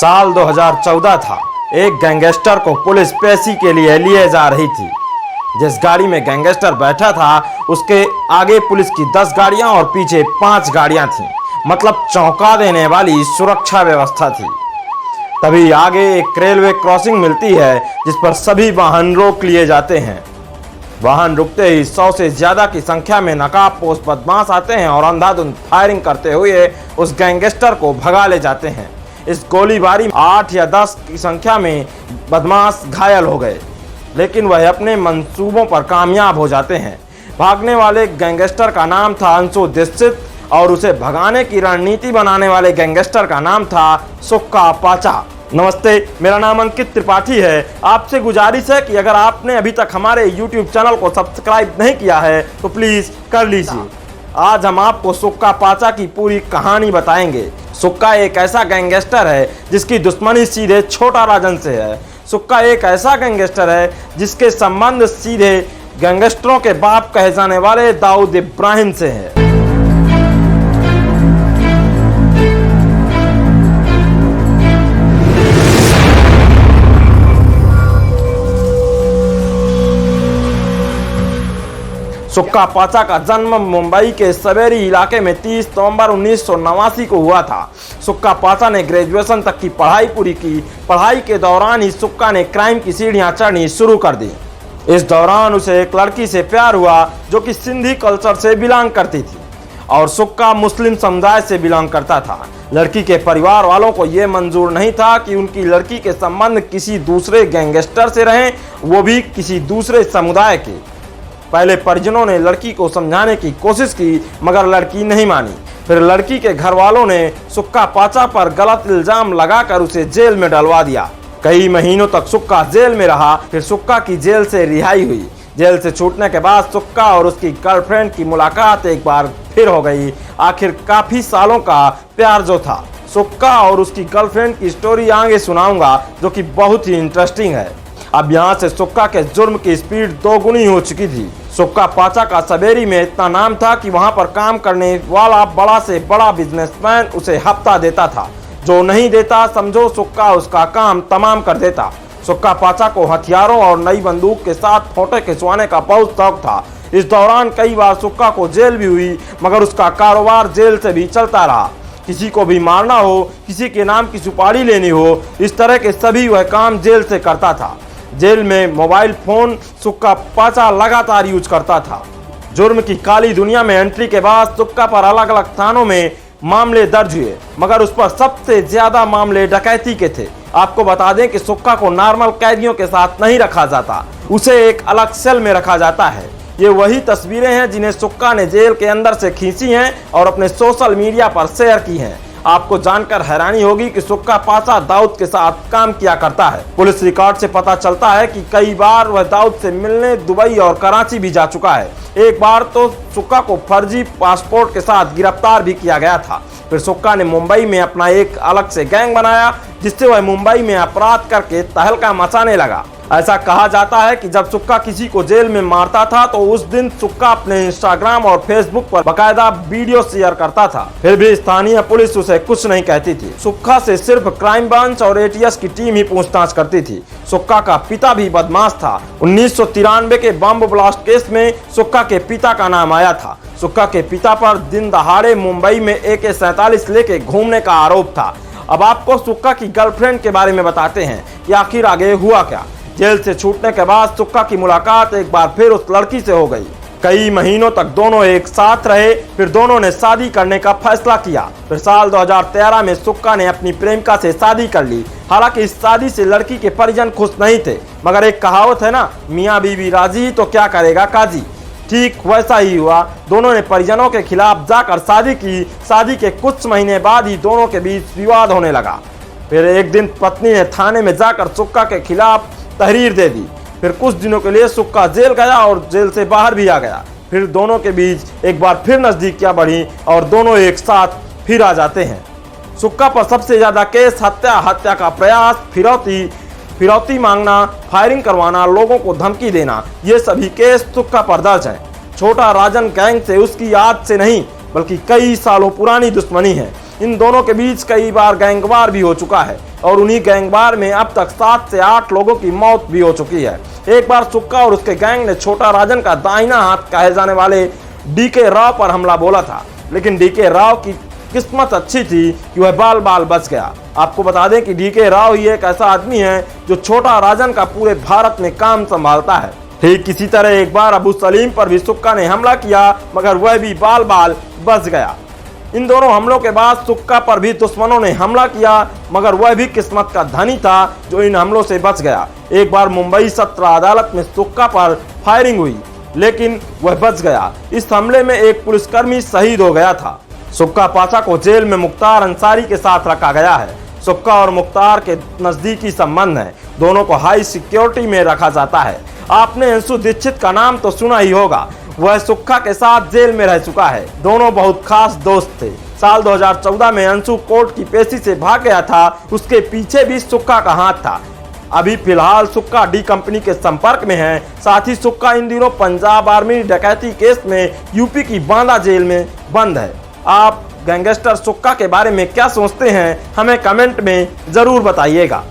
साल 2014 था। एक गैंगस्टर को पुलिस पेशी के लिए जा रही थी। जिस गाड़ी में गैंगस्टर बैठा था उसके आगे पुलिस की 10 गाड़ियां और पीछे 5 गाड़ियां थीं। मतलब चौंका देने वाली सुरक्षा व्यवस्था थी। तभी आगे एक रेलवे क्रॉसिंग मिलती है जिस पर सभी वाहन रोक लिए जाते हैं। वाहन रुकते ही 100 से ज्यादा की संख्या में नकाबपोश बदमाश आते हैं और अंधाधुंध फायरिंग करते हुए उस गैंगस्टर को भगा ले जाते हैं। इस गोलीबारी में 8 या 10 की संख्या में बदमाश घायल हो गए, लेकिन वह अपने मंसूबों पर कामयाब हो जाते हैं। भागने वाले गैंगस्टर का नाम था अंशु दीक्षित और उसे भगाने की रणनीति बनाने वाले गैंगस्टर का नाम था सुक्का पाचा। नमस्ते, मेरा नाम अंकित त्रिपाठी है। आपसे गुजारिश है कि अगर आपने अभी तक हमारे YouTube चैनल को सब्सक्राइब नहीं किया है तो प्लीज कर लीजिए। आज हम आपको सुक्का पाचा की पूरी कहानी बताएंगे। सुक्का एक ऐसा गैंगस्टर है जिसकी दुश्मनी सीधे छोटा राजन से है। सुक्का एक ऐसा गैंगस्टर है जिसके संबंध सीधे गैंगस्टरों के बाप कहे जाने वाले दाऊद इब्राहिम से है। सुक्का पाचा का जन्म मुंबई के सवेरी इलाके में 30 नवंबर 1989 को हुआ था। सुक्का पाचा ने ग्रेजुएशन तक की पढ़ाई पूरी की। पढ़ाई के दौरान ही सुक्का ने क्राइम की सीढ़ियां चढ़नी शुरू कर दी। इस दौरान उसे एक लड़की से प्यार हुआ जो कि सिंधी कल्चर से बिलोंग करती थी और सुक्का मुस्लिम समुदाय से बिलोंग करता था। लड़की के परिवार वालों को यह मंजूर नहीं था कि उनकी लड़की के संबंध किसी दूसरे गैंगस्टर से रहें, वो भी किसी दूसरे समुदाय के। पहले परिजनों ने लड़की को समझाने की कोशिश की मगर लड़की नहीं मानी। फिर लड़की के घर वालों ने सुक्का पाचा पर गलत इल्जाम लगाकर उसे जेल में डलवा दिया। कई महीनों तक सुक्का जेल में रहा। फिर सुक्का की जेल से रिहाई हुई। जेल से छूटने के बाद सुक्का और उसकी गर्लफ्रेंड की मुलाकात एक बार फिर हो गई। आखिर काफी सालों का प्यार जो था। सुक्का और उसकी गर्लफ्रेंड की स्टोरी आगे सुनाऊंगा जो कि बहुत ही इंटरेस्टिंग है। अब यहाँ से सुक्का के जुर्म की स्पीड 2 गुनी हो चुकी थी। सुक्का पाचा का सवेरी में इतना नाम था कि वहां पर काम करने वाला बड़ा से बड़ा बिजनेसमैन उसे हफ्ता देता था। जो नहीं देता समझो सुक्का उसका काम तमाम कर देता। सुक्का पाचा को हथियारों और नई बंदूक के साथ फोटो खिंचवाने का बहुत शौक था। इस दौरान कई बार सुक्का को जेल भी हुई मगर उसका कारोबार जेल से भी चलता रहा। किसी को भी मारना हो, किसी के नाम की सुपारी लेनी हो, इस तरह के सभी वह काम जेल से करता था। जेल में मोबाइल फोन सुक्का पाचा लगातार यूज करता था। जुर्म की काली दुनिया में एंट्री के बाद सुक्का पर अलग अलग थानों में मामले दर्ज हुए मगर उस पर सबसे ज्यादा मामले डकैती के थे। आपको बता दें कि सुक्का को नॉर्मल कैदियों के साथ नहीं रखा जाता, उसे एक अलग सेल में रखा जाता है। ये वही तस्वीरें हैं जिन्हें सुक्का ने जेल के अंदर से खींची हैं और अपने सोशल मीडिया पर शेयर की हैं। आपको जानकर हैरानी होगी कि सुक्का पाचा दाऊद के साथ काम किया करता है। पुलिस रिकॉर्ड से पता चलता है कि कई बार वह दाऊद से मिलने दुबई और कराची भी जा चुका है। एक बार तो सुक्का को फर्जी पासपोर्ट के साथ गिरफ्तार भी किया गया था। फिर सुक्का ने मुंबई में अपना एक अलग से गैंग बनाया जिससे वह मुंबई में अपराध करके तहलका मचाने लगा। ऐसा कहा जाता है कि जब सुक्का किसी को जेल में मारता था तो उस दिन सुक्का अपने इंस्टाग्राम और फेसबुक पर बकायदा वीडियो शेयर करता था। फिर भी स्थानीय पुलिस उसे कुछ नहीं कहती थी। सुक्का से सिर्फ क्राइम ब्रांच और ATS की टीम ही पूछताछ करती थी। सुक्का का पिता भी बदमाश था। 1993 के बम ब्लास्ट केस में सुक्का के पिता का नाम आया था। सुक्का के पिता पर दिन दहाड़े मुंबई में AK-47 लेके घूमने का आरोप था। अब आपको सुक्का की गर्लफ्रेंड के बारे में बताते हैं कि आखिर आगे हुआ क्या। जेल से छूटने के बाद सुक्का की मुलाकात एक बार फिर उस लड़की से हो गई। कई महीनों तक दोनों एक साथ रहे। फिर दोनों ने शादी करने का फैसला किया। फिर साल 2013 में सुक्का ने अपनी प्रेमिका से शादी कर ली। हालांकि इस शादी से लड़की के परिजन खुश नहीं थे मगर एक कहावत है ना, मियाँ बीवी राजी तो क्या करेगा काजी। ठीक वैसा ही हुआ। दोनों ने परिजनों के खिलाफ जाकर शादी की। शादी के कुछ महीने बाद ही दोनों के बीच विवाद होने लगा। फिर एक दिन पत्नी ने थाने में जाकर सुक्का के खिलाफ तहरीर दे दी। फिर कुछ दिनों के लिए सुक्का जेल गया और जेल से बाहर भी आ गया। फिर दोनों के बीच एक बार फिर नजदीकियां बढ़ी और दोनों एक साथ फिर आ जाते हैं। सुक्का पर सबसे ज्यादा केस हत्या का प्रयास, फिरौती मांगना, फायरिंग करवाना, लोगों को धमकी देना, ये सभी केस सुक्का पर दर्ज हैं। छोटा राजन गैंग से उसकी याद से नहीं बल्कि कई सालों पुरानी दुश्मनी है। इन दोनों के बीच कई बार गैंगवार भी हो चुका है और उन्हीं गैंगवार में अब तक 7 से 8 लोगों की मौत भी हो चुकी है। एक बार सुक्का और उसके गैंग ने छोटा राजन का दाहिना हाथ कहे जाने वाले डीके राव पर हमला बोला था, लेकिन डीके राव की किस्मत अच्छी थी कि वह बाल बाल बच गया। आपको बता दें कि डीके राव ही एक ऐसा आदमी है जो छोटा राजन का पूरे भारत में काम संभालता है। ठीक इसी तरह एक बार अबू सलीम पर भी सुक्का ने हमला किया, मगर वह भी बाल बाल बच गया। इन दोनों हमलों के बाद सुक्का पर भी दुश्मनों ने हमला किया, मगर वह भी किस्मत का धनी था जो इन हमलों से बच गया। एक बार मुंबई सत्र अदालत में सुक्का पर फायरिंग हुई, लेकिन वह बच गया। इस हमले में एक पुलिसकर्मी शहीद हो गया था। सुक्का पाचा को जेल में मुख्तार अंसारी के साथ रखा गया है। सुक्का और मुख्तार के नजदीकी संबंध है, दोनों को हाई सिक्योरिटी में रखा जाता है। आपने अंशु दीक्षित का नाम तो सुना ही होगा, वह सुक्का के साथ जेल में रह चुका है। दोनों बहुत खास दोस्त थे। साल 2014 में अंशु कोर्ट की पेशी से भाग गया था, उसके पीछे भी सुक्का का हाथ था। अभी फिलहाल सुक्का डी कंपनी के संपर्क में है। साथ ही सुक्का इन दिनों पंजाब आर्मी डकैती केस में यूपी की बांदा जेल में बंद है। आप गैंगस्टर सुक्का के बारे में क्या सोचते हैं, हमें कमेंट में जरूर बताइएगा।